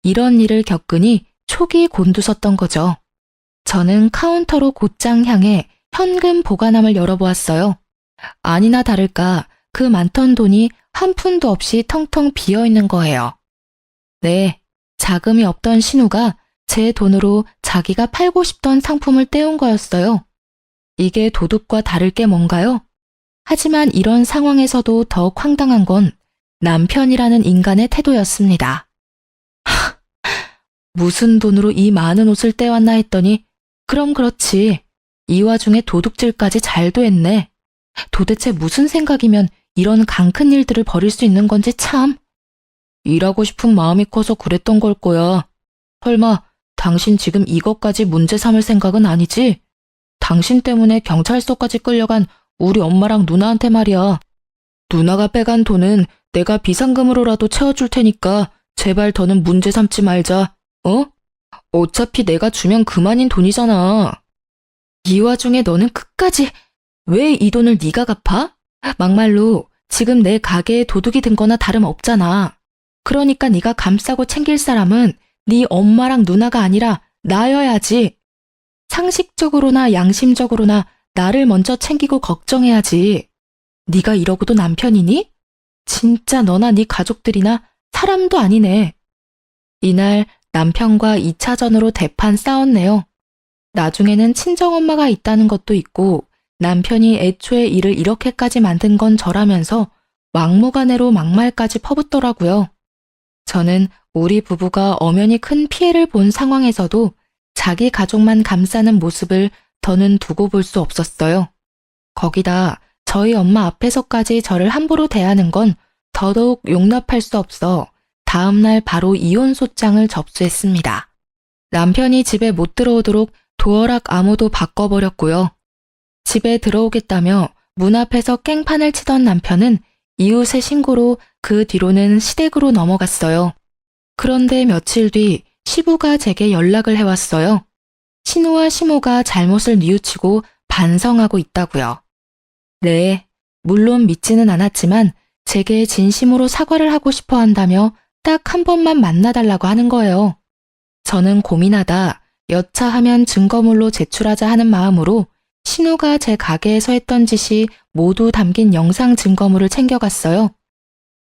이런 일을 겪으니 촉이 곤두섰던 거죠. 저는 카운터로 곧장 향해 현금 보관함을 열어보았어요. 아니나 다를까 그 많던 돈이 한 푼도 없이 텅텅 비어있는 거예요. 네, 자금이 없던 신우가 제 돈으로 자기가 팔고 싶던 상품을 떼온 거였어요. 이게 도둑과 다를 게 뭔가요? 하지만 이런 상황에서도 더욱 황당한 건 남편이라는 인간의 태도였습니다. 무슨 돈으로 이 많은 옷을 떼왔나 했더니 그럼 그렇지. 이 와중에 도둑질까지 잘도 했네. 도대체 무슨 생각이면 이런 강큰 일들을 벌일 수 있는 건지 참. 일하고 싶은 마음이 커서 그랬던 걸 거야. 설마 당신 지금 이것까지 문제 삼을 생각은 아니지? 당신 때문에 경찰서까지 끌려간 우리 엄마랑 누나한테 말이야. 누나가 빼간 돈은 내가 비상금으로라도 채워줄 테니까 제발 더는 문제 삼지 말자. 어? 어차피 내가 주면 그만인 돈이잖아. 이 와중에 너는 끝까지 왜 이 돈을 네가 갚아? 막말로 지금 내 가게에 도둑이 든 거나 다름없잖아. 그러니까 네가 감싸고 챙길 사람은 네 엄마랑 누나가 아니라 나여야지. 상식적으로나 양심적으로나 나를 먼저 챙기고 걱정해야지. 네가 이러고도 남편이니? 진짜 너나 네 가족들이나 사람도 아니네. 이날 남편과 2차전으로 대판 싸웠네요. 나중에는 친정엄마가 있다는 것도 있고 남편이 애초에 일을 이렇게까지 만든 건 저라면서 막무가내로 막말까지 퍼붓더라고요. 저는 우리 부부가 엄연히 큰 피해를 본 상황에서도 자기 가족만 감싸는 모습을 더는 두고 볼 수 없었어요. 거기다 저희 엄마 앞에서까지 저를 함부로 대하는 건 더더욱 용납할 수 없어 다음날 바로 이혼 소장을 접수했습니다. 남편이 집에 못 들어오도록 도어락 암호도 바꿔버렸고요. 집에 들어오겠다며 문 앞에서 깽판을 치던 남편은 이웃의 신고로 그 뒤로는 시댁으로 넘어갔어요. 그런데 며칠 뒤 시부가 제게 연락을 해왔어요. 신우와 시모가 잘못을 뉘우치고 반성하고 있다고요. 네, 물론 믿지는 않았지만 제게 진심으로 사과를 하고 싶어 한다며 딱 한 번만 만나달라고 하는 거예요. 저는 고민하다 여차하면 증거물로 제출하자 하는 마음으로 신우가 제 가게에서 했던 짓이 모두 담긴 영상 증거물을 챙겨갔어요.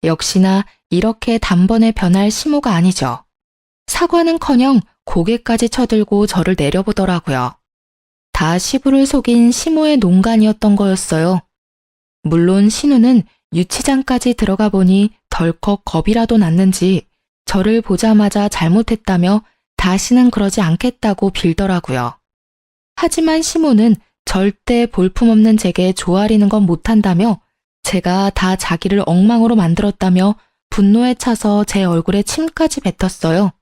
역시나 이렇게 단번에 변할 시모가 아니죠. 사과는커녕 고개까지 쳐들고 저를 내려보더라고요. 다 시부를 속인 시모의 농간이었던 거였어요. 물론 신우는 유치장까지 들어가 보니 덜컥 겁이라도 났는지 저를 보자마자 잘못했다며 다시는 그러지 않겠다고 빌더라고요. 하지만 시모는 절대 볼품없는 제게 조아리는 건 못한다며 제가 다 자기를 엉망으로 만들었다며 분노에 차서 제 얼굴에 침까지 뱉었어요.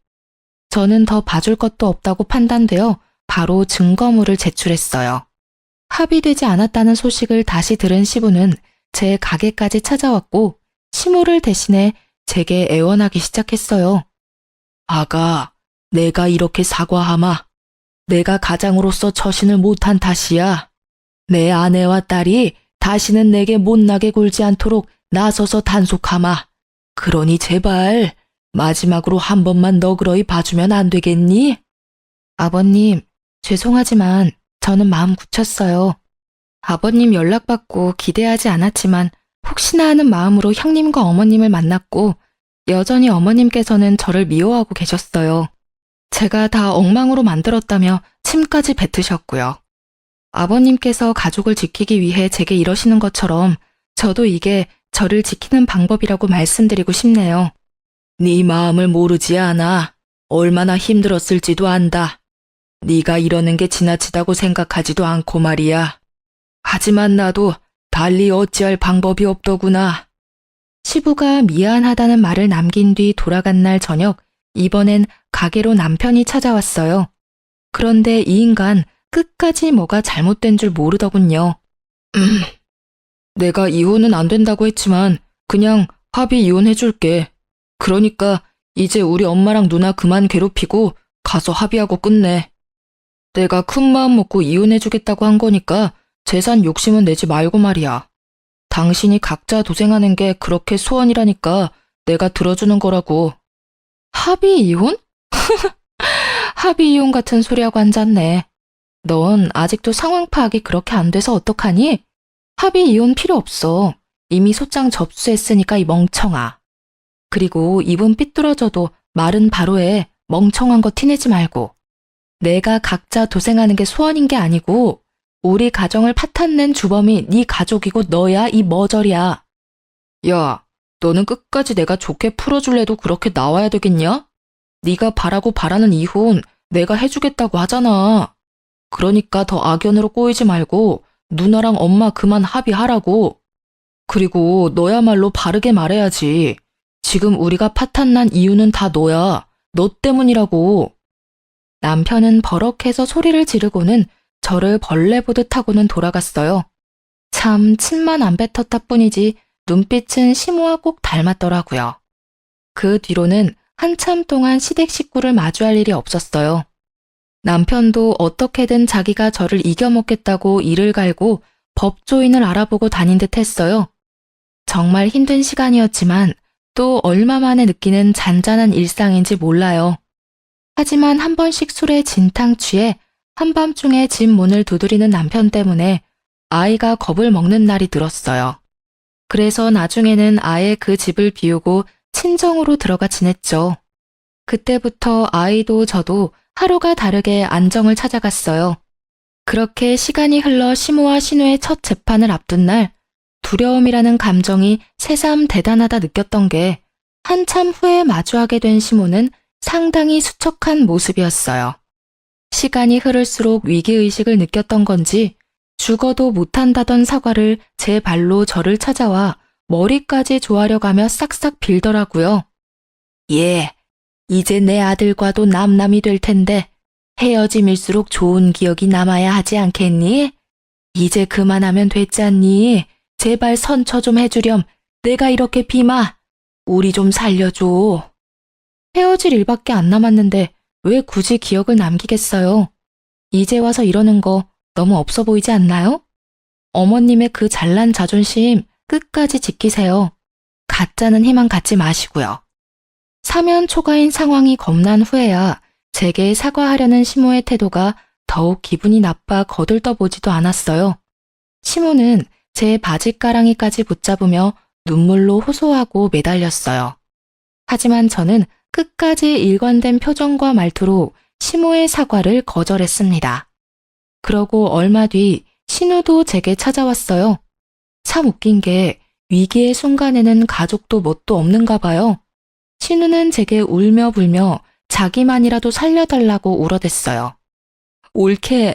저는 더 봐줄 것도 없다고 판단되어 바로 증거물을 제출했어요. 합의되지 않았다는 소식을 다시 들은 시부는 제 가게까지 찾아왔고 시모를 대신해 제게 애원하기 시작했어요. 아가, 내가 이렇게 사과하마. 내가 가장으로서 처신을 못한 탓이야. 내 아내와 딸이 다시는 내게 못나게 굴지 않도록 나서서 단속하마. 그러니 제발 마지막으로 한 번만 너그러이 봐주면 안 되겠니? 아버님, 죄송하지만 저는 마음 굳혔어요. 아버님 연락받고 기대하지 않았지만 혹시나 하는 마음으로 형님과 어머님을 만났고 여전히 어머님께서는 저를 미워하고 계셨어요. 제가 다 엉망으로 만들었다며 침까지 뱉으셨고요. 아버님께서 가족을 지키기 위해 제게 이러시는 것처럼 저도 이게 저를 지키는 방법이라고 말씀드리고 싶네요. 네 마음을 모르지 않아. 얼마나 힘들었을지도 안다. 네가 이러는 게 지나치다고 생각하지도 않고 말이야. 하지만 나도 달리 어찌할 방법이 없더구나. 시부가 미안하다는 말을 남긴 뒤 돌아간 날 저녁, 이번엔 가게로 남편이 찾아왔어요. 그런데 이 인간 끝까지 뭐가 잘못된 줄 모르더군요. 내가 이혼은 안 된다고 했지만 그냥 합의 이혼해줄게. 그러니까 이제 우리 엄마랑 누나 그만 괴롭히고 가서 합의하고 끝내. 내가 큰 마음 먹고 이혼해주겠다고 한 거니까 재산 욕심은 내지 말고 말이야. 당신이 각자 도생하는 게 그렇게 소원이라니까 내가 들어주는 거라고. 합의 이혼? 합의 이혼 같은 소리하고 앉았네. 넌 아직도 상황 파악이 그렇게 안 돼서 어떡하니? 합의 이혼 필요 없어. 이미 소장 접수했으니까 이 멍청아. 그리고 입은 삐뚤어져도 말은 바로 해. 멍청한 거 티내지 말고. 내가 각자 도생하는 게 소원인 게 아니고 우리 가정을 파탄낸 주범이 네 가족이고 너야 이 머저리야. 야, 너는 끝까지 내가 좋게 풀어줄래도 그렇게 나와야 되겠냐? 네가 바라고 바라는 이혼 내가 해주겠다고 하잖아. 그러니까 더 악연으로 꼬이지 말고 누나랑 엄마 그만 합의하라고. 그리고 너야말로 바르게 말해야지. 지금 우리가 파탄난 이유는 다 너야. 너 때문이라고. 남편은 버럭해서 소리를 지르고는 저를 벌레 보듯 하고는 돌아갔어요. 참 침만 안 뱉었다 뿐이지 눈빛은 시모와 꼭 닮았더라고요. 그 뒤로는 한참 동안 시댁 식구를 마주할 일이 없었어요. 남편도 어떻게든 자기가 저를 이겨먹겠다고 이를 갈고 법조인을 알아보고 다닌 듯 했어요. 정말 힘든 시간이었지만 또 얼마 만에 느끼는 잔잔한 일상인지 몰라요. 하지만 한 번씩 술에 진탕 취해 한밤중에 집 문을 두드리는 남편 때문에 아이가 겁을 먹는 날이 늘었어요. 그래서 나중에는 아예 그 집을 비우고 친정으로 들어가 지냈죠. 그때부터 아이도 저도 하루가 다르게 안정을 찾아갔어요. 그렇게 시간이 흘러 시모와 신우의 첫 재판을 앞둔 날 두려움이라는 감정이 새삼 대단하다 느꼈던 게 한참 후에 마주하게 된 시모는 상당히 수척한 모습이었어요. 시간이 흐를수록 위기의식을 느꼈던 건지 죽어도 못한다던 사과를 제 발로 저를 찾아와 머리까지 조아려 가며 싹싹 빌더라고요. 예, 이제 내 아들과도 남남이 될 텐데 헤어짐일수록 좋은 기억이 남아야 하지 않겠니? 이제 그만하면 됐잖니. 제발 선처 좀 해주렴. 내가 이렇게 비마. 우리 좀 살려줘. 헤어질 일밖에 안 남았는데 왜 굳이 기억을 남기겠어요? 이제 와서 이러는 거 너무 없어 보이지 않나요? 어머님의 그 잘난 자존심 끝까지 지키세요. 가짜는 희망 갖지 마시고요. 사면 초가인 상황이 겁난 후에야 제게 사과하려는 시모의 태도가 더욱 기분이 나빠 거들떠보지도 않았어요. 시모는 제 바지가랑이까지 붙잡으며 눈물로 호소하고 매달렸어요. 하지만 저는 끝까지 일관된 표정과 말투로 시모의 사과를 거절했습니다. 그러고 얼마 뒤 신우도 제게 찾아왔어요. 참 웃긴 게 위기의 순간에는 가족도 뭣도 없는가 봐요. 신우는 제게 울며 불며 자기만이라도 살려달라고 울어댔어요. 옳게,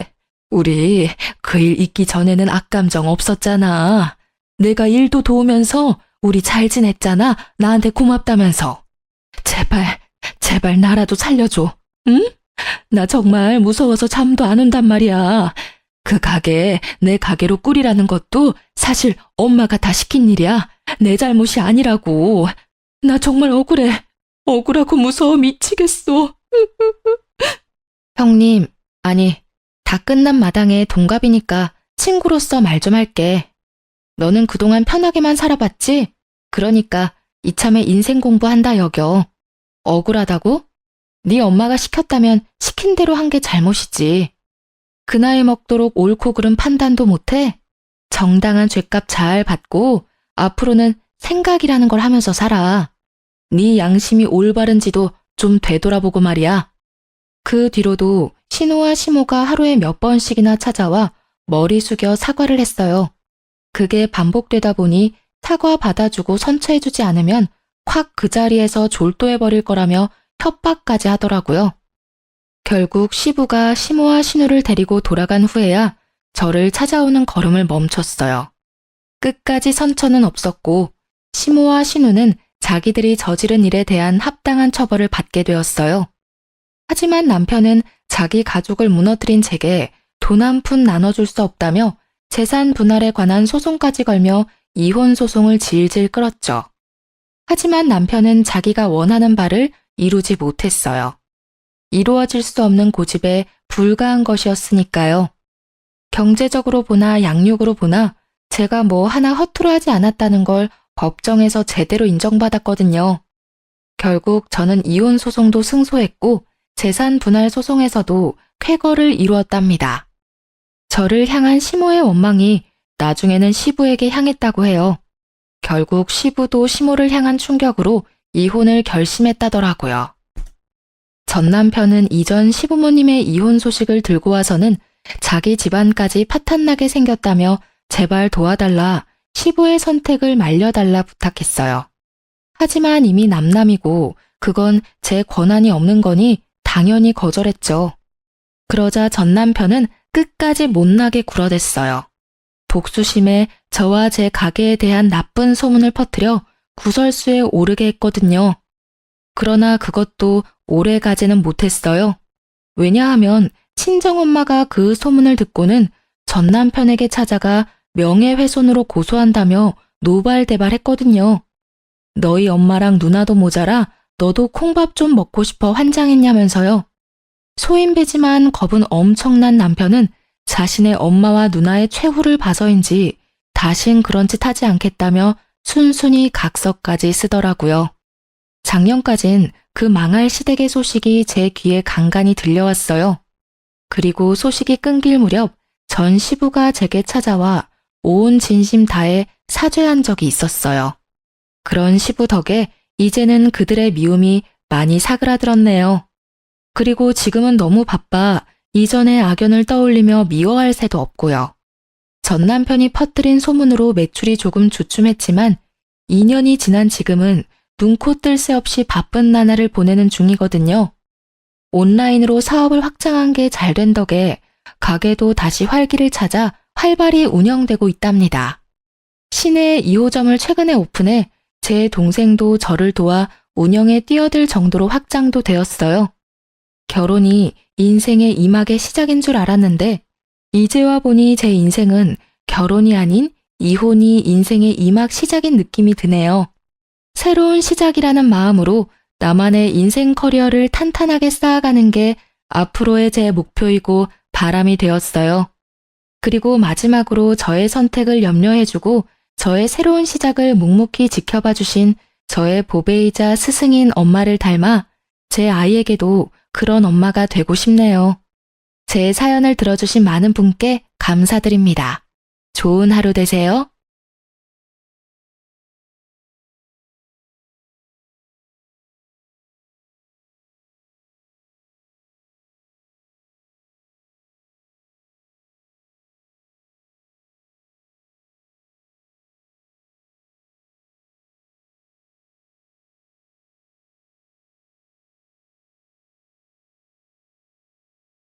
우리 그 일 있기 전에는 악감정 없었잖아. 내가 일도 도우면서 우리 잘 지냈잖아. 나한테 고맙다면서. 제발 나라도 살려줘. 응? 나 정말 무서워서 잠도 안 온단 말이야. 그 가게 내 가게로 꾸리라는 것도 사실 엄마가 다 시킨 일이야. 내 잘못이 아니라고. 나 정말 억울해. 억울하고 무서워 미치겠어. 형님, 아니, 다 끝난 마당에 동갑이니까 친구로서 말 좀 할게. 너는 그동안 편하게만 살아봤지? 그러니까 이참에 인생 공부한다 여겨. 억울하다고? 네 엄마가 시켰다면 시킨 대로 한 게 잘못이지. 그 나이 먹도록 옳고 그른 판단도 못해? 정당한 죗값 잘 받고 앞으로는 생각이라는 걸 하면서 살아. 네 양심이 올바른지도 좀 되돌아보고 말이야. 그 뒤로도 신우와 시모가 하루에 몇 번씩이나 찾아와 머리 숙여 사과를 했어요. 그게 반복되다 보니 사과 받아주고 선처해주지 않으면 확 그 자리에서 졸도해버릴 거라며 협박까지 하더라고요. 결국 시부가 시모와 신우를 데리고 돌아간 후에야 저를 찾아오는 걸음을 멈췄어요. 끝까지 선처는 없었고 시모와 신우는 자기들이 저지른 일에 대한 합당한 처벌을 받게 되었어요. 하지만 남편은 자기 가족을 무너뜨린 제게 돈 한 푼 나눠줄 수 없다며 재산 분할에 관한 소송까지 걸며 이혼 소송을 질질 끌었죠. 하지만 남편은 자기가 원하는 바를 이루지 못했어요. 이루어질 수 없는 고집에 불과한 것이었으니까요. 경제적으로 보나 양육으로 보나 제가 뭐 하나 허투루 하지 않았다는 걸 법정에서 제대로 인정받았거든요. 결국 저는 이혼 소송도 승소했고 재산 분할 소송에서도 쾌거를 이루었답니다. 저를 향한 시모의 원망이 나중에는 시부에게 향했다고 해요. 결국 시부도 시모를 향한 충격으로 이혼을 결심했다더라고요. 전 남편은 이전 시부모님의 이혼 소식을 들고 와서는 자기 집안까지 파탄나게 생겼다며 제발 도와달라, 시부의 선택을 말려달라 부탁했어요. 하지만 이미 남남이고 그건 제 권한이 없는 거니 당연히 거절했죠. 그러자 전 남편은 끝까지 못나게 굴어댔어요. 복수심에 저와 제 가게에 대한 나쁜 소문을 퍼뜨려 구설수에 오르게 했거든요. 그러나 그것도 오래 가지는 못했어요. 왜냐하면 친정엄마가 그 소문을 듣고는 전 남편에게 찾아가 명예훼손으로 고소한다며 노발대발했거든요. 너희 엄마랑 누나도 모자라 너도 콩밥 좀 먹고 싶어 환장했냐면서요. 소인배지만 겁은 엄청난 남편은 자신의 엄마와 누나의 최후를 봐서인지 다신 그런 짓 하지 않겠다며 순순히 각서까지 쓰더라고요. 작년까진 그 망할 시댁의 소식이 제 귀에 간간히 들려왔어요. 그리고 소식이 끊길 무렵 전 시부가 제게 찾아와 온 진심 다해 사죄한 적이 있었어요. 그런 시부 덕에 이제는 그들의 미움이 많이 사그라들었네요. 그리고 지금은 너무 바빠 이전의 악연을 떠올리며 미워할 새도 없고요. 전 남편이 퍼뜨린 소문으로 매출이 조금 주춤했지만 2년이 지난 지금은 눈코 뜰 새 없이 바쁜 나날을 보내는 중이거든요. 온라인으로 사업을 확장한 게 잘 된 덕에 가게도 다시 활기를 찾아 활발히 운영되고 있답니다. 시내 2호점을 최근에 오픈해 제 동생도 저를 도와 운영에 뛰어들 정도로 확장도 되었어요. 결혼이 인생의 이막의 시작인 줄 알았는데 이제 와 보니 제 인생은 결혼이 아닌 이혼이 인생의 이막 시작인 느낌이 드네요. 새로운 시작이라는 마음으로 나만의 인생 커리어를 탄탄하게 쌓아가는 게 앞으로의 제 목표이고 바람이 되었어요. 그리고 마지막으로 저의 선택을 염려해주고 저의 새로운 시작을 묵묵히 지켜봐 주신 저의 보배이자 스승인 엄마를 닮아 제 아이에게도 그런 엄마가 되고 싶네요. 제 사연을 들어주신 많은 분께 감사드립니다. 좋은 하루 되세요.